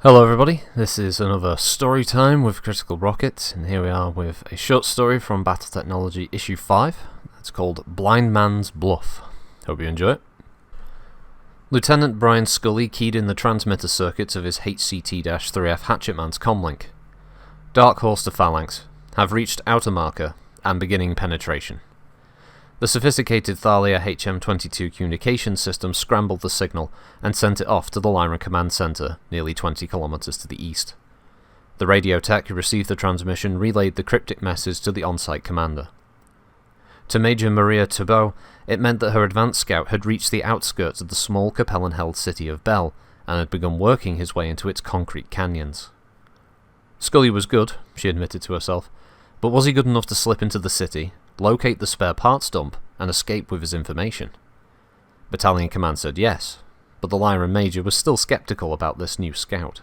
Hello everybody, this is another story time with Critical Rocket, and here we are with a short story from Battle Technology issue 5. It's called Blind Man's Bluff. Hope you enjoy it. Lieutenant Brian Scully keyed in the transmitter circuits of his HCT-3F Hatchetman's comlink. Dark Horse to Phalanx. Have reached outer marker and beginning penetration. The sophisticated Thalia HM-22 communications system scrambled the signal and sent it off to the Lyran Command Center, nearly 20 kilometers to the east. The radio tech who received the transmission relayed the cryptic message to the on-site commander. To Major Maria Thibault, it meant that her advance scout had reached the outskirts of the small Capellan-held city of Bell and had begun working his way into its concrete canyons. Scully was good, she admitted to herself, but was he good enough to slip into the city, locate the spare parts dump, and escape with his information? Battalion Command said yes, but the Lyran Major was still skeptical about this new scout.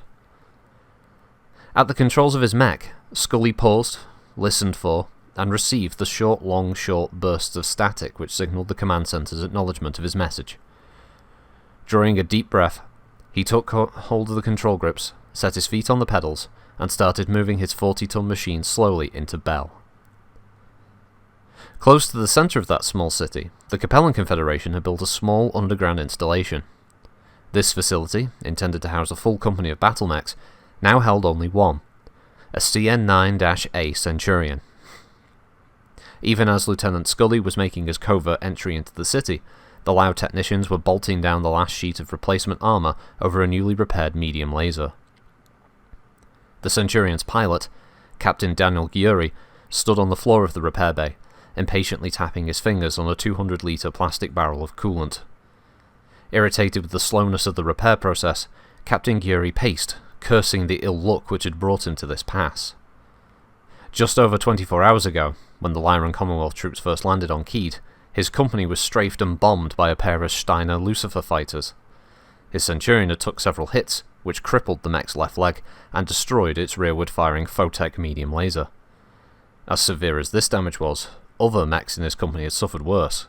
At the controls of his mech, Scully paused, listened for, and received the short bursts of static which signalled the command centre's acknowledgement of his message. Drawing a deep breath, he took hold of the control grips, set his feet on the pedals, and started moving his 40-ton machine slowly into Bell. Close to the centre of that small city, the Capellan Confederation had built a small underground installation. This facility, intended to house a full company of battle mechs, now held only one, a CN-9-A Centurion. Even as Lieutenant Scully was making his covert entry into the city, the Lao technicians were bolting down the last sheet of replacement armour over a newly repaired medium laser. The Centurion's pilot, Captain Daniel Giuri, stood on the floor of the repair bay, impatiently tapping his fingers on a 200-litre plastic barrel of coolant. Irritated with the slowness of the repair process, Captain Giuri paced, cursing the ill luck which had brought him to this pass. Just over 24 hours ago, when the Lyran Commonwealth troops first landed on Keed, his company was strafed and bombed by a pair of Steiner Lucifer fighters. His Centurion had took several hits, which crippled the mech's left leg and destroyed its rearward-firing Photech medium laser. As severe as this damage was, other mechs in his company had suffered worse.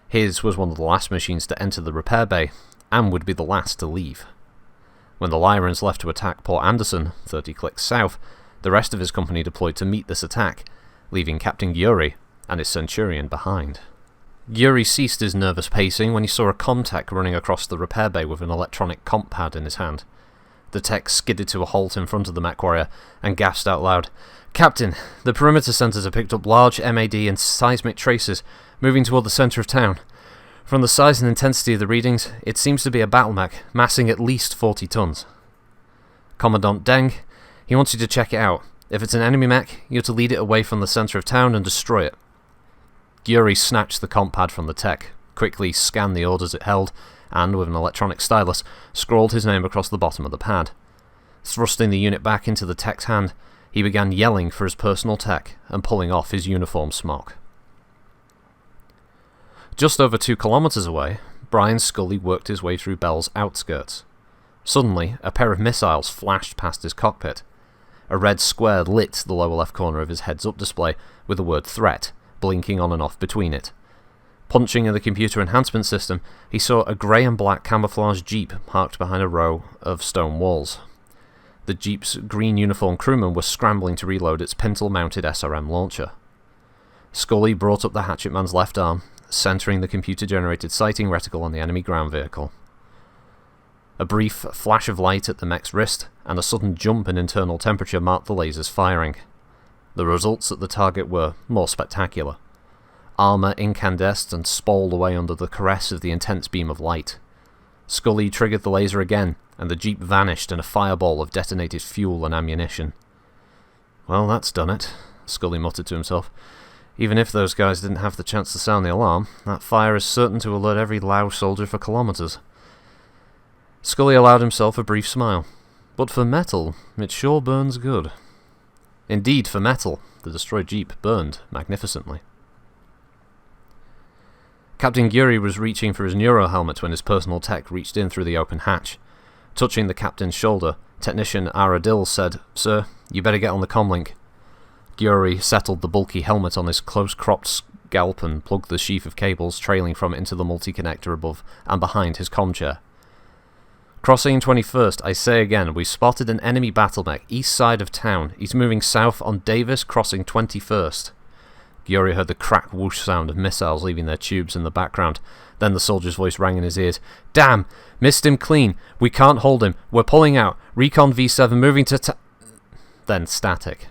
His was one of the last machines to enter the repair bay, and would be the last to leave. When the Lyrans left to attack Port Anderson, 30 clicks south, the rest of his company deployed to meet this attack, leaving Captain Giuri and his Centurion behind. Giuri ceased his nervous pacing when he saw a comtech running across the repair bay with an electronic comp pad in his hand. The tech skidded to a halt in front of the mech warrior and gasped out loud, "Captain, the perimeter centers have picked up large MAD and seismic traces moving toward the center of town. From the size and intensity of the readings, it seems to be a battle mech, massing at least 40 tons. Commandant Deng, he wants you to check it out. If it's an enemy mech, you're to lead it away from the center of town and destroy it." Giuri snatched the comp pad from the tech, quickly scanned the orders it held, and, with an electronic stylus, scrawled his name across the bottom of the pad. Thrusting the unit back into the tech's hand, he began yelling for his personal tech and pulling off his uniform smock. Just over 2 kilometers away, Brian Scully worked his way through Bell's outskirts. Suddenly, a pair of missiles flashed past his cockpit. A red square lit the lower left corner of his heads-up display with the word "Threat" blinking on and off between it. Punching in the computer enhancement system, he saw a grey and black camouflage jeep parked behind a row of stone walls. The jeep's green uniformed crewmen were scrambling to reload its pintle-mounted SRM launcher. Scully brought up the hatchetman's left arm, centering the computer-generated sighting reticle on the enemy ground vehicle. A brief flash of light at the mech's wrist and a sudden jump in internal temperature marked the laser's firing. The results at the target were more spectacular. Armour incandesced and spalled away under the caress of the intense beam of light. Scully triggered the laser again, and the jeep vanished in a fireball of detonated fuel and ammunition. "Well, that's done it," Scully muttered to himself. "Even if those guys didn't have the chance to sound the alarm, that fire is certain to alert every Lao soldier for kilometers." Scully allowed himself a brief smile. But for metal, it sure burns good. Indeed, for metal, the destroyed jeep burned magnificently. Captain Giuri was reaching for his neuro helmet when his personal tech reached in through the open hatch. Touching the captain's shoulder, Technician Aradil said, "Sir, you better get on the comlink." Giuri settled the bulky helmet on his close-cropped scalp and plugged the sheaf of cables trailing from it into the multi-connector above and behind his comm chair. Crossing 21st, I say again, we spotted an enemy battle mech east side of town. He's moving south on Davis, crossing 21st. Gyuri heard the crack whoosh sound of missiles leaving their tubes in the background. Then the soldier's voice rang in his ears. Damn! Missed him clean. We can't hold him. We're pulling out. Recon V7 moving to Then static.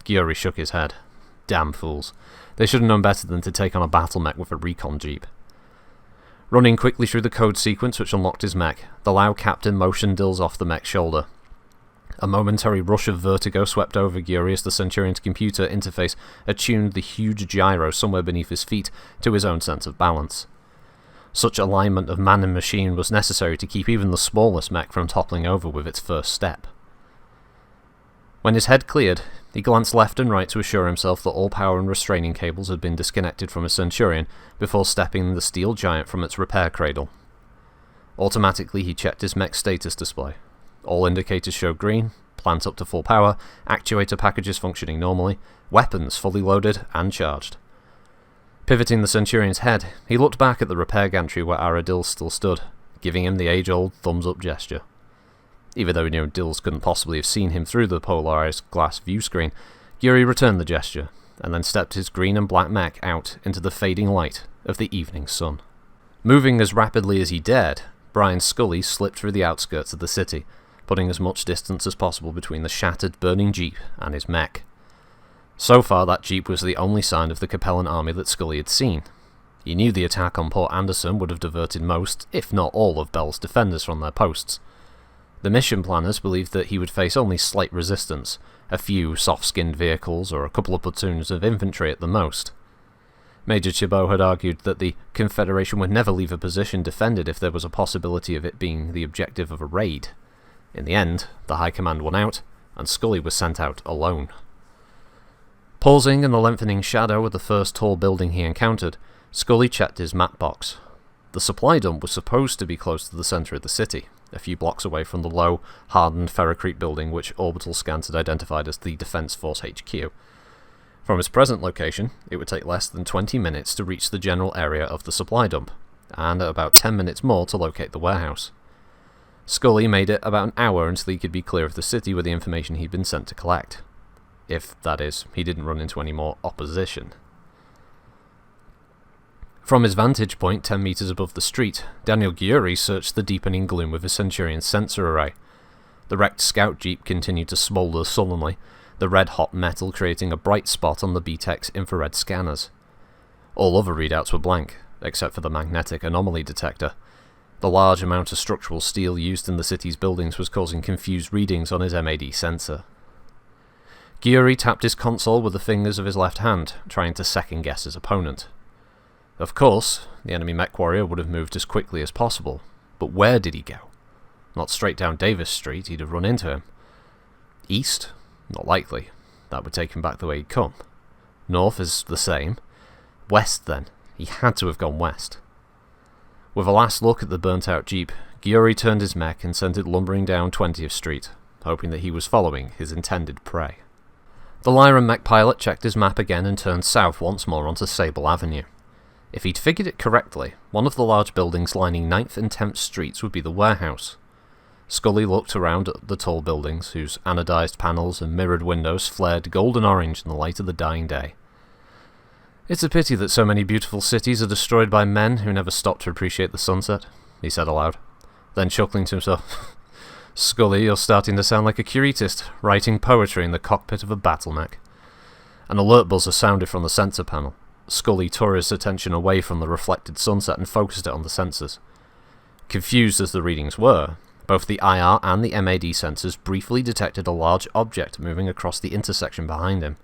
Gyuri shook his head. Damn fools. They should have known better than to take on a battle mech with a recon jeep. Running quickly through the code sequence which unlocked his mech, the Lao captain motioned Dills off the mech's shoulder. A momentary rush of vertigo swept over Gyuri as the Centurion's computer interface attuned the huge gyro somewhere beneath his feet to his own sense of balance. Such alignment of man and machine was necessary to keep even the smallest mech from toppling over with its first step. When his head cleared, he glanced left and right to assure himself that all power and restraining cables had been disconnected from his Centurion before stepping the steel giant from its repair cradle. Automatically he checked his mech's status display. All indicators showed green, plant up to full power, actuator packages functioning normally, weapons fully loaded and charged. Pivoting the Centurion's head, he looked back at the repair gantry where Aradil still stood, giving him the age-old thumbs-up gesture. Even though he knew Dills couldn't possibly have seen him through the polarized glass view screen, Gyuri returned the gesture, and then stepped his green and black mech out into the fading light of the evening sun. Moving as rapidly as he dared, Brian Scully slipped through the outskirts of the city, putting as much distance as possible between the shattered, burning jeep and his mech. So far, that jeep was the only sign of the Capellan army that Scully had seen. He knew the attack on Port Anderson would have diverted most, if not all, of Bell's defenders from their posts. The mission planners believed that he would face only slight resistance, a few soft-skinned vehicles or a couple of platoons of infantry at the most. Major Chabot had argued that the Confederation would never leave a position defended if there was a possibility of it being the objective of a raid. In the end, the High Command won out, and Scully was sent out alone. Pausing in the lengthening shadow of the first tall building he encountered, Scully checked his map box. The supply dump was supposed to be close to the centre of the city, a few blocks away from the low, hardened ferrocrete building which orbital scans had identified as the Defence Force HQ. From its present location, it would take less than 20 minutes to reach the general area of the supply dump, and about 10 minutes more to locate the warehouse. Scully made it about an hour until he could be clear of the city with the information he'd been sent to collect. If, that is, he didn't run into any more opposition. From his vantage point 10 meters above the street, Daniel Gyuri searched the deepening gloom with his Centurion's sensor array. The wrecked scout jeep continued to smoulder sullenly, the red-hot metal creating a bright spot on the BTEC's infrared scanners. All other readouts were blank, except for the magnetic anomaly detector. The large amount of structural steel used in the city's buildings was causing confused readings on his MAD sensor. Gyuri tapped his console with the fingers of his left hand, trying to second-guess his opponent. Of course, the enemy mech warrior would have moved as quickly as possible, but where did he go? Not straight down Davis Street, he'd have run into him. East? Not likely. That would take him back the way he'd come. North is the same. West, then. He had to have gone west. With a last look at the burnt-out jeep, Gyuri turned his mech and sent it lumbering down 20th Street, hoping that he was following his intended prey. The Lyran mech pilot checked his map again and turned south once more onto Sable Avenue. If he'd figured it correctly, one of the large buildings lining 9th and 10th Streets would be the warehouse. Scully looked around at the tall buildings, whose anodized panels and mirrored windows flared golden orange in the light of the dying day. It's a pity that so many beautiful cities are destroyed by men who never stop to appreciate the sunset, he said aloud. Then chuckling to himself, Scully, you're starting to sound like a curitist, writing poetry in the cockpit of a battle mech. An alert buzzer sounded from the sensor panel. Scully tore his attention away from the reflected sunset and focused it on the sensors. Confused as the readings were, both the IR and the MAD sensors briefly detected a large object moving across the intersection behind him.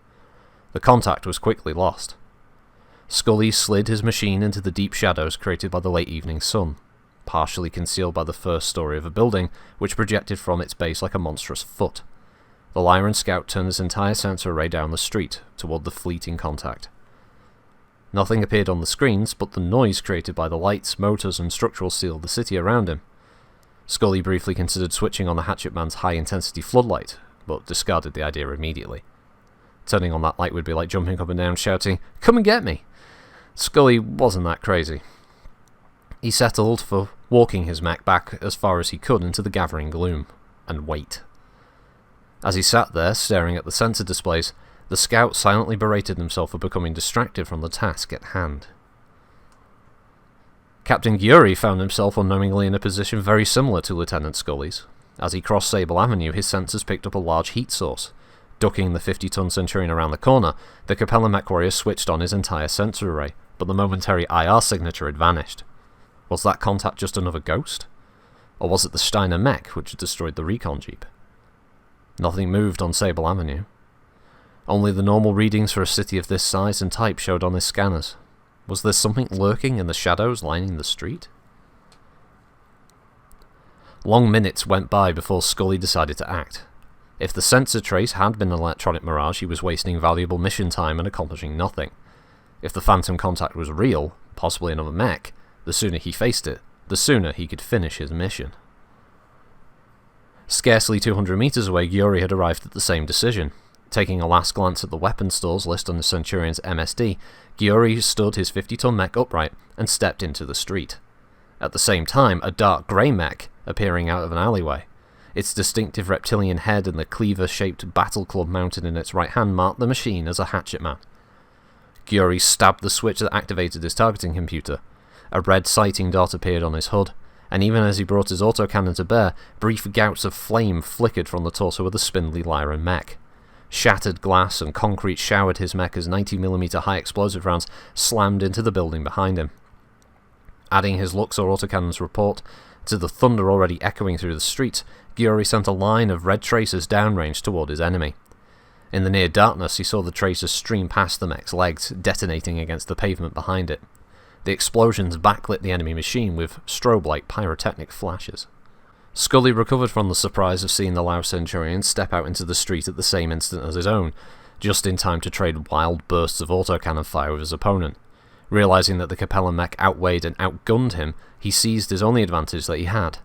The contact was quickly lost. Scully slid his machine into the deep shadows created by the late evening sun, partially concealed by the first story of a building, which projected from its base like a monstrous foot. The Lyran scout turned his entire sensor array down the street, toward the fleeting contact. Nothing appeared on the screens but the noise created by the lights, motors, and structural steel of the city around him. Scully briefly considered switching on the Hatchet Man's high-intensity floodlight, but discarded the idea immediately. Turning on that light would be like jumping up and down shouting, "Come and get me!" Scully wasn't that crazy. He settled for walking his mech back as far as he could into the gathering gloom, and wait. As he sat there, staring at the sensor displays, the scout silently berated himself for becoming distracted from the task at hand. Captain Gyuri found himself unknowingly in a position very similar to Lieutenant Scully's. As he crossed Sable Avenue, his sensors picked up a large heat source. Ducking the 50-ton Centurion around the corner, the Capella mech warrior switched on his entire sensor array, but the momentary IR signature had vanished. Was that contact just another ghost? Or was it the Steiner mech which had destroyed the recon jeep? Nothing moved on Sable Avenue. Only the normal readings for a city of this size and type showed on his scanners. Was there something lurking in the shadows lining the street? Long minutes went by before Scully decided to act. If the sensor trace had been an electronic mirage, he was wasting valuable mission time and accomplishing nothing. If the phantom contact was real, possibly another mech, the sooner he faced it, the sooner he could finish his mission. Scarcely 200 meters away, Gyuri had arrived at the same decision. Taking a last glance at the weapons stores list on the Centurion's MSD, Gyuri stood his 50-ton mech upright and stepped into the street. At the same time, a dark grey mech appearing out of an alleyway. Its distinctive reptilian head and the cleaver-shaped battle club mounted in its right hand marked the machine as a hatchet man. Gyuri stabbed the switch that activated his targeting computer. A red sighting dot appeared on his HUD, and even as he brought his autocannon to bear, brief gouts of flame flickered from the torso of the spindly Lyran mech. Shattered glass and concrete showered his mech as 90mm high explosive rounds slammed into the building behind him. Adding his Luxor autocannon's report to the thunder already echoing through the streets, Gyuri sent a line of red tracers downrange toward his enemy. In the near darkness, he saw the tracers stream past the mech's legs, detonating against the pavement behind it. The explosions backlit the enemy machine with strobe-like pyrotechnic flashes. Scully recovered from the surprise of seeing the Lao Centurion step out into the street at the same instant as his own, just in time to trade wild bursts of autocannon fire with his opponent. Realizing that the Capella mech outweighed and outgunned him, he seized his only advantage that he had.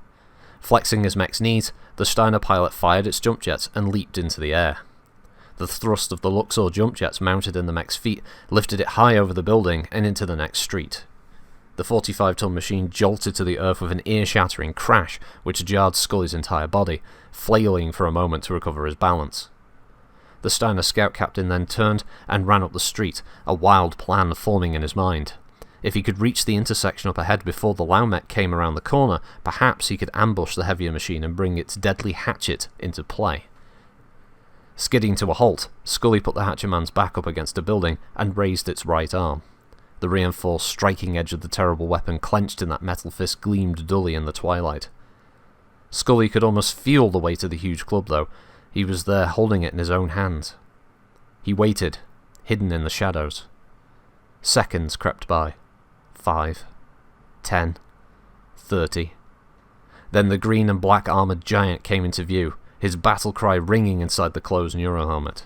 Flexing his mech's knees, the Steiner pilot fired its jump jets and leaped into the air. The thrust of the Luxor jump jets mounted in the mech's feet lifted it high over the building and into the next street. The 45-ton machine jolted to the earth with an ear-shattering crash which jarred Scully's entire body, flailing for a moment to recover his balance. The Steiner scout captain then turned and ran up the street, a wild plan forming in his mind. If he could reach the intersection up ahead before the Lao mech came around the corner, perhaps he could ambush the heavier machine and bring its deadly hatchet into play. Skidding to a halt, Scully put the hatchetman's back up against a building and raised its right arm. The reinforced striking edge of the terrible weapon clenched in that metal fist gleamed dully in the twilight. Scully could almost feel the weight of the huge club, though. He was there holding it in his own hands. He waited, hidden in the shadows. Seconds crept by. 5, 10, 30. Then the green and black armoured giant came into view, his battle cry ringing inside the closed neurohelmet.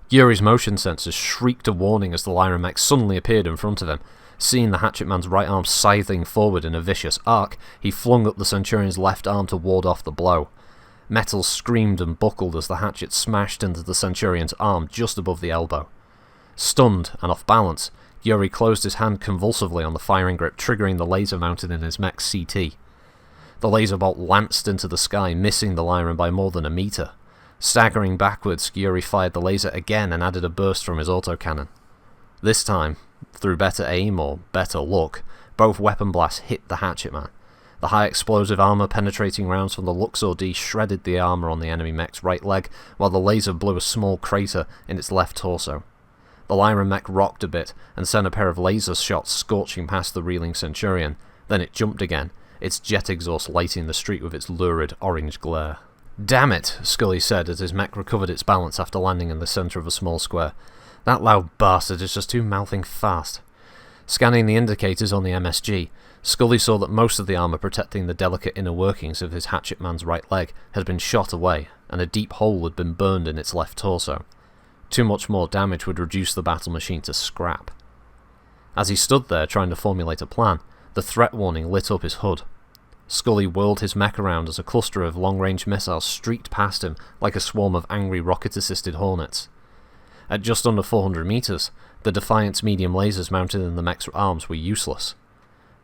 Gyuri's motion sensors shrieked a warning as the Lyran mech suddenly appeared in front of him. Seeing the hatchetman's right arm scything forward in a vicious arc, he flung up the Centurion's left arm to ward off the blow. Metal screamed and buckled as the hatchet smashed into the Centurion's arm just above the elbow. Stunned and off balance, Gyuri closed his hand convulsively on the firing grip, triggering the laser mounted in his mech's CT. The laser bolt lanced into the sky, missing the Lyran by more than a meter. Staggering backwards, Gyuri fired the laser again and added a burst from his autocannon. This time, through better aim or better luck, both weapon blasts hit the hatchetman. The high explosive armor-penetrating rounds from the Luxor D shredded the armor on the enemy mech's right leg, while the laser blew a small crater in its left torso. The Lyran mech rocked a bit and sent a pair of laser shots scorching past the reeling Centurion. Then it jumped again, its jet exhaust lighting the street with its lurid orange glare. "Damn it," Scully said as his mech recovered its balance after landing in the centre of a small square. "That loud bastard is just too mouthing fast." Scanning the indicators on the MSG, Scully saw that most of the armour protecting the delicate inner workings of his hatchetman's right leg had been shot away, and a deep hole had been burned in its left torso. Too much more damage would reduce the battle machine to scrap. As he stood there trying to formulate a plan, the threat warning lit up his HUD. Scully whirled his mech around as a cluster of long-range missiles streaked past him like a swarm of angry rocket-assisted hornets. At just under 400 meters, the Defiant's medium lasers mounted in the mech's arms were useless.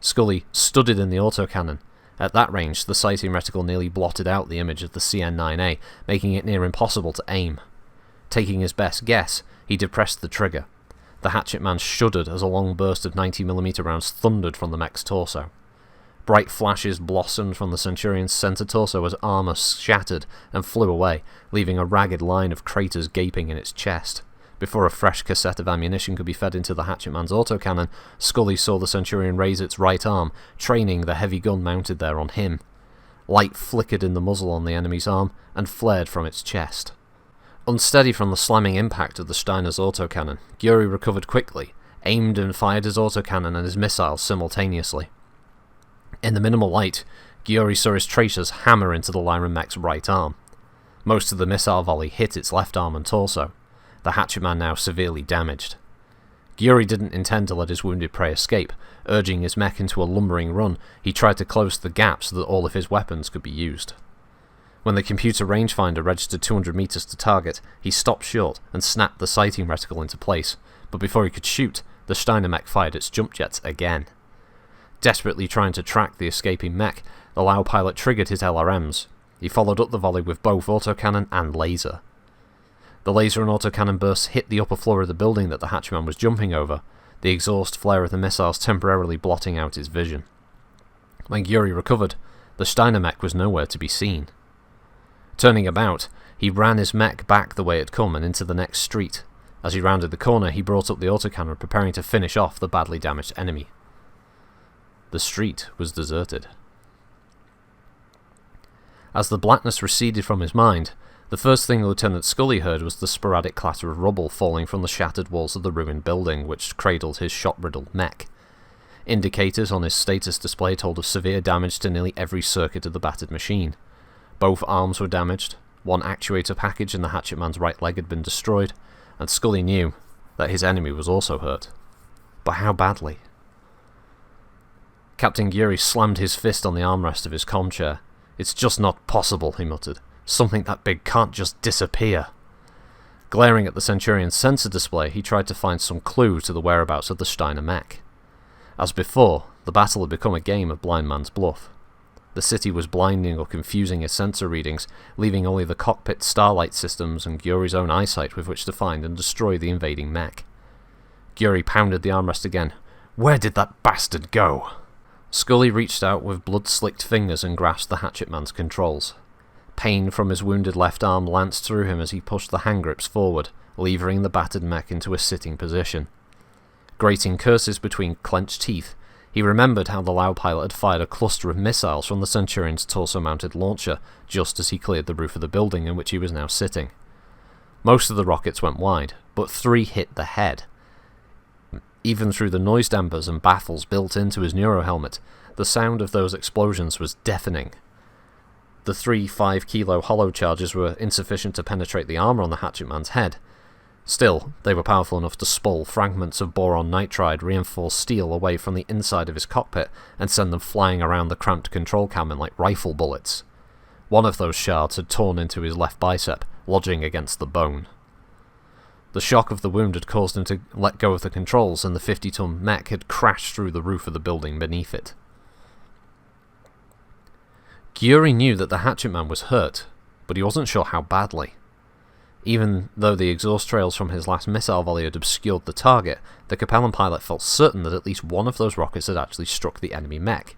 Scully studied in the autocannon. At that range, the sighting reticle nearly blotted out the image of the CN-9A, making it near impossible to aim. Taking his best guess, he depressed the trigger. The hatchet man shuddered as a long burst of 90mm rounds thundered from the mech's torso. Bright flashes blossomed from the Centurion's center torso as armor shattered and flew away, leaving a ragged line of craters gaping in its chest. Before a fresh cassette of ammunition could be fed into the hatchet man's autocannon, Scully saw the Centurion raise its right arm, training the heavy gun mounted there on him. Light flickered in the muzzle on the enemy's arm and flared from its chest. Unsteady from the slamming impact of the Steiner's autocannon, Gyuri recovered quickly, aimed and fired his autocannon and his missiles simultaneously. In the minimal light, Gyuri saw his tracers hammer into the Lyran mech's right arm. Most of the missile volley hit its left arm and torso, the hatchet man now severely damaged. Gyuri didn't intend to let his wounded prey escape. Urging his mech into a lumbering run, he tried to close the gap so that all of his weapons could be used. When the computer rangefinder registered 200 meters to target, he stopped short and snapped the sighting reticle into place, but before he could shoot, the Steiner mech fired its jump jets again. Desperately trying to track the escaping mech, the Lau pilot triggered his LRMs. He followed up the volley with both autocannon and laser. The laser and autocannon bursts hit the upper floor of the building that the hatchman was jumping over, the exhaust flare of the missiles temporarily blotting out his vision. When Gyuri recovered, the Steiner mech was nowhere to be seen. Turning about, he ran his mech back the way it had come and into the next street. As he rounded the corner, he brought up the autocannon, preparing to finish off the badly damaged enemy. The street was deserted. As the blackness receded from his mind, the first thing Lieutenant Scully heard was the sporadic clatter of rubble falling from the shattered walls of the ruined building which cradled his shot-riddled mech. Indicators on his status display told of severe damage to nearly every circuit of the battered machine. Both arms were damaged, one actuator package in the hatchet man's right leg had been destroyed, and Scully knew that his enemy was also hurt. But how badly? Captain Gyuri slammed his fist on the armrest of his comm chair. "It's just not possible," he muttered. "Something that big can't just disappear." Glaring at the Centurion's sensor display, he tried to find some clue to the whereabouts of the Steiner mech. As before, the battle had become a game of blind man's bluff. The city was blinding or confusing his sensor readings, leaving only the cockpit starlight systems and Gyuri's own eyesight with which to find and destroy the invading mech. Gyuri pounded the armrest again. "Where did that bastard go?" Scully reached out with blood-slicked fingers and grasped the hatchet man's controls. Pain from his wounded left arm lanced through him as he pushed the hand grips forward, levering the battered mech into a sitting position. Grating curses between clenched teeth, he remembered how the Lau pilot had fired a cluster of missiles from the Centurion's torso-mounted launcher just as he cleared the roof of the building in which he was now sitting. Most of the rockets went wide, but 3 hit the head. Even through the noise dampers and baffles built into his neurohelmet, the sound of those explosions was deafening. The 3 5-kilo hollow charges were insufficient to penetrate the armor on the hatchet man's head. Still, they were powerful enough to spall fragments of boron nitride reinforced steel away from the inside of his cockpit and send them flying around the cramped control cabin like rifle bullets. One of those shards had torn into his left bicep, lodging against the bone. The shock of the wound had caused him to let go of the controls, and the 50-ton mech had crashed through the roof of the building beneath it. Gyuri knew that the hatchet man was hurt, but he wasn't sure how badly. Even though the exhaust trails from his last missile volley had obscured the target, the Capellan pilot felt certain that at least one of those rockets had actually struck the enemy mech.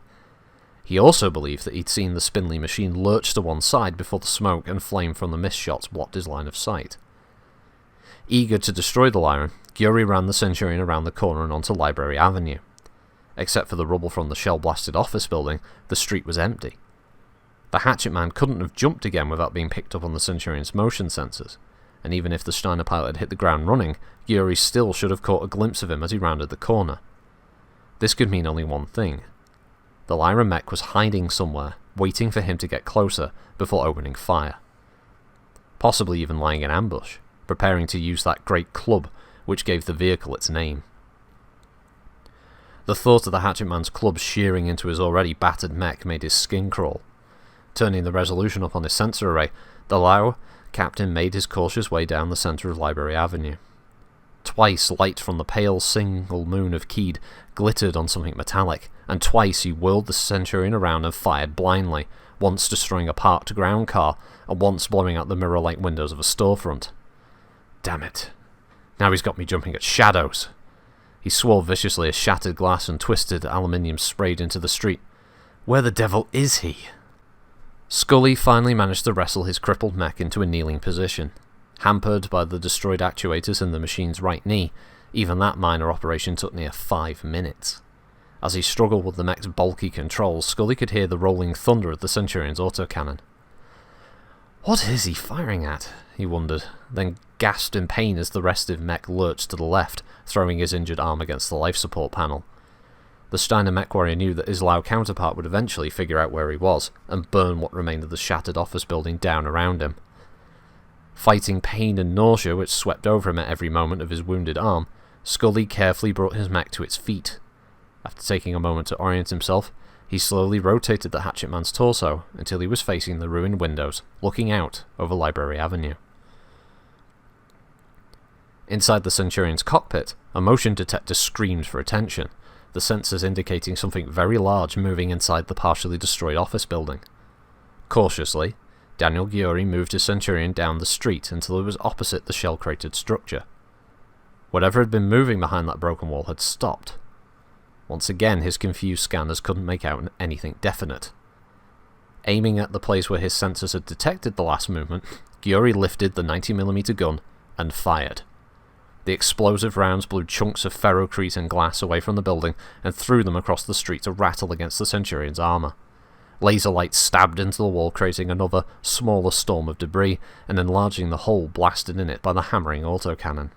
He also believed that he'd seen the spindly machine lurch to one side before the smoke and flame from the missed shots blocked his line of sight. Eager to destroy the Lyran, Gyuri ran the Centurion around the corner and onto Library Avenue. Except for the rubble from the shell-blasted office building, the street was empty. The hatchet man couldn't have jumped again without being picked up on the Centurion's motion sensors, and even if the Steiner pilot had hit the ground running, Gyuri still should have caught a glimpse of him as he rounded the corner. This could mean only one thing. The Lyran mech was hiding somewhere, waiting for him to get closer before opening fire. Possibly even lying in ambush, preparing to use that great club which gave the vehicle its name. The thought of the hatchet man's club shearing into his already battered mech made his skin crawl. Turning the resolution up on his sensor array, the Lau captain made his cautious way down the centre of Library Avenue. Twice light from the pale single moon of Keed glittered on something metallic, and twice he whirled the Centurion around and fired blindly, once destroying a parked ground car, and once blowing out the mirror-like windows of a storefront. Damn it. Now he's got me jumping at shadows. He swore viciously as shattered glass and twisted aluminium sprayed into the street. Where the devil is he? Scully finally managed to wrestle his crippled mech into a kneeling position. Hampered by the destroyed actuators in the machine's right knee, even that minor operation took near 5 minutes. As he struggled with the mech's bulky controls, Scully could hear the rolling thunder of the Centurion's autocannon. What is he firing at? He wondered, then gasped in pain as the restive mech lurched to the left, throwing his injured arm against the life support panel. The Steiner mech warrior knew that his Lao counterpart would eventually figure out where he was, and burn what remained of the shattered office building down around him. Fighting pain and nausea which swept over him at every moment of his wounded arm, Scully carefully brought his mech to its feet. After taking a moment to orient himself, he slowly rotated the hatchet man's torso until he was facing the ruined windows, looking out over Library Avenue. Inside the Centurion's cockpit, a motion detector screamed for attention, the sensors indicating something very large moving inside the partially destroyed office building. Cautiously, Daniel Giori moved his Centurion down the street until it was opposite the shell-cratered structure. Whatever had been moving behind that broken wall had stopped. Once again, his confused scanners couldn't make out anything definite. Aiming at the place where his sensors had detected the last movement, Giori lifted the 90mm gun and fired. The explosive rounds blew chunks of ferrocrete and glass away from the building and threw them across the street to rattle against the Centurion's armour. Laser lights stabbed into the wall, creating another, smaller storm of debris and enlarging the hole blasted in it by the hammering autocannon.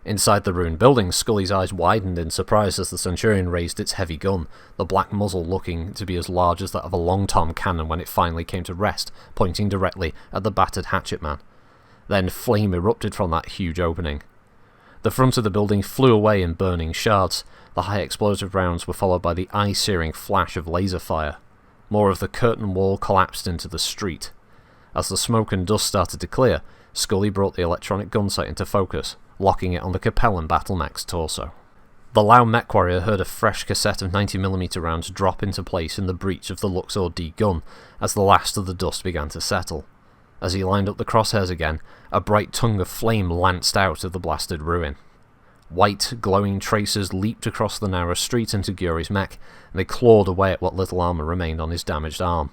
Inside the ruined building, Scully's eyes widened in surprise as the Centurion raised its heavy gun, the black muzzle looking to be as large as that of a long-tom cannon when it finally came to rest, pointing directly at the battered hatchet man. Then flame erupted from that huge opening. The front of the building flew away in burning shards. The high explosive rounds were followed by the eye-searing flash of laser fire. More of the curtain wall collapsed into the street. As the smoke and dust started to clear, Scully brought the electronic gun sight into focus, locking it on the Capellan battle mech's torso. The Lao mech warrior heard a fresh cassette of 90mm rounds drop into place in the breech of the Luxor D gun as the last of the dust began to settle. As he lined up the crosshairs again, a bright tongue of flame lanced out of the blasted ruin. White, glowing tracers leaped across the narrow street into Giori's mech, and they clawed away at what little armour remained on his damaged arm.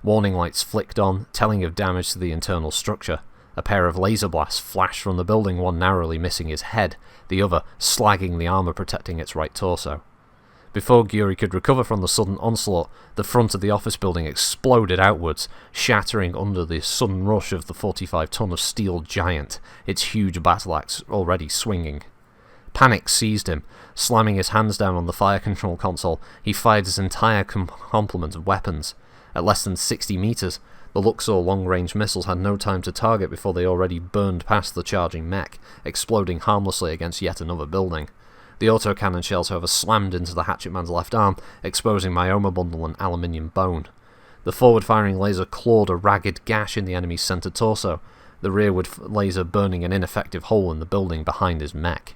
Warning lights flicked on, telling of damage to the internal structure. A pair of laser blasts flashed from the building, one narrowly missing his head, the other slagging the armour protecting its right torso. Before Giori could recover from the sudden onslaught, the front of the office building exploded outwards, shattering under the sudden rush of the 45-ton of steel giant, its huge battle axe already swinging. Panic seized him. Slamming his hands down on the fire control console, he fired his entire complement of weapons. At less than 60 meters, the Luxor long-range missiles had no time to target before they already burned past the charging mech, exploding harmlessly against yet another building. The autocannon shells, however, slammed into the hatchetman's left arm, exposing myoma bundle and aluminium bone. The forward-firing laser clawed a ragged gash in the enemy's center torso, the rearward laser burning an ineffective hole in the building behind his mech.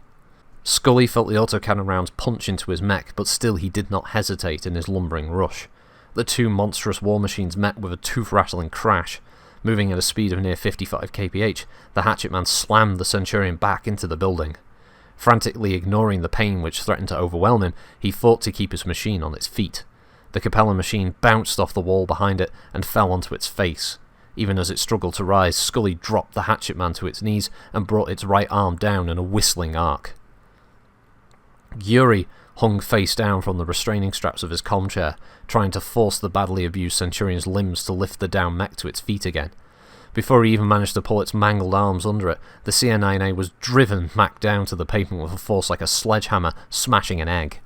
Scully felt the autocannon rounds punch into his mech, but still he did not hesitate in his lumbering rush. The two monstrous war machines met with a tooth-rattling crash. Moving at a speed of near 55 kph, the hatchetman slammed the Centurion back into the building. Frantically ignoring the pain which threatened to overwhelm him, he fought to keep his machine on its feet. The Capellan machine bounced off the wall behind it and fell onto its face. Even as it struggled to rise, Scully dropped the hatchetman to its knees and brought its right arm down in a whistling arc. Giori hung face down from the restraining straps of his comm chair, trying to force the badly abused Centurion's limbs to lift the down mech to its feet again. Before he even managed to pull its mangled arms under it, the CN-9A was driven back down to the pavement with a force like a sledgehammer smashing an egg.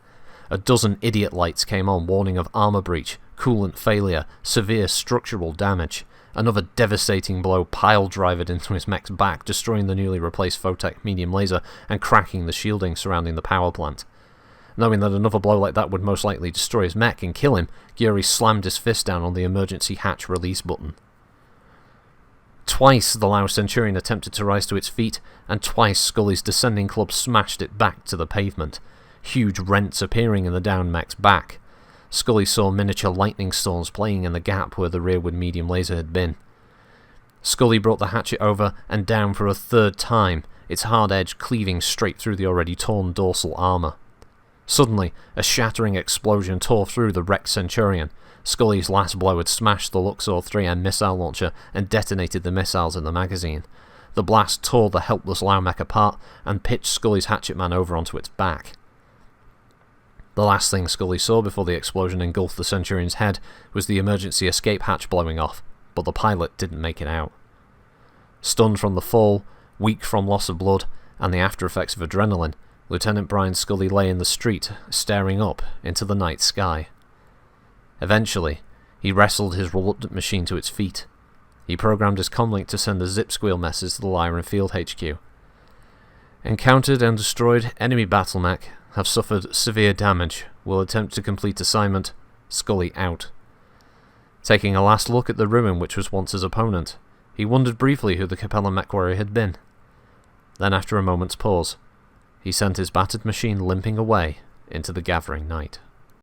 A dozen idiot lights came on, warning of armour breach, coolant failure, severe structural damage. Another devastating blow pile-drivered into his mech's back, destroying the newly replaced Photech medium laser and cracking the shielding surrounding the power plant. Knowing that another blow like that would most likely destroy his mech and kill him, Giori slammed his fist down on the emergency hatch release button. Twice the Lao Centurion attempted to rise to its feet, and twice Scully's descending club smashed it back to the pavement. huge rents appearing in the downed mech's back. Scully saw miniature lightning storms playing in the gap where the rearward medium laser had been. Scully brought the hatchet over and down for a third time, its hard edge cleaving straight through the already torn dorsal armour. Suddenly, a shattering explosion tore through the wrecked Centurion. Scully's last blow had smashed the Luxor 3M missile launcher and detonated the missiles in the magazine. The blast tore the helpless Laumech apart and pitched Scully's hatchet man over onto its back. The last thing Scully saw before the explosion engulfed the Centurion's head was the emergency escape hatch blowing off, but the pilot didn't make it out. Stunned from the fall, weak from loss of blood, and the after-effects of adrenaline, Lieutenant Brian Scully lay in the street, staring up into the night sky. Eventually, he wrestled his reluctant machine to its feet. He programmed his comlink to send a zip squeal message to the Lyran Field HQ. Encountered and destroyed enemy battle mech, have suffered severe damage, will attempt to complete assignment, Scully out. Taking a last look at the ruin which was once his opponent, he wondered briefly who the Capella mech warrior had been. Then after a moment's pause, he sent his battered machine limping away into the gathering night.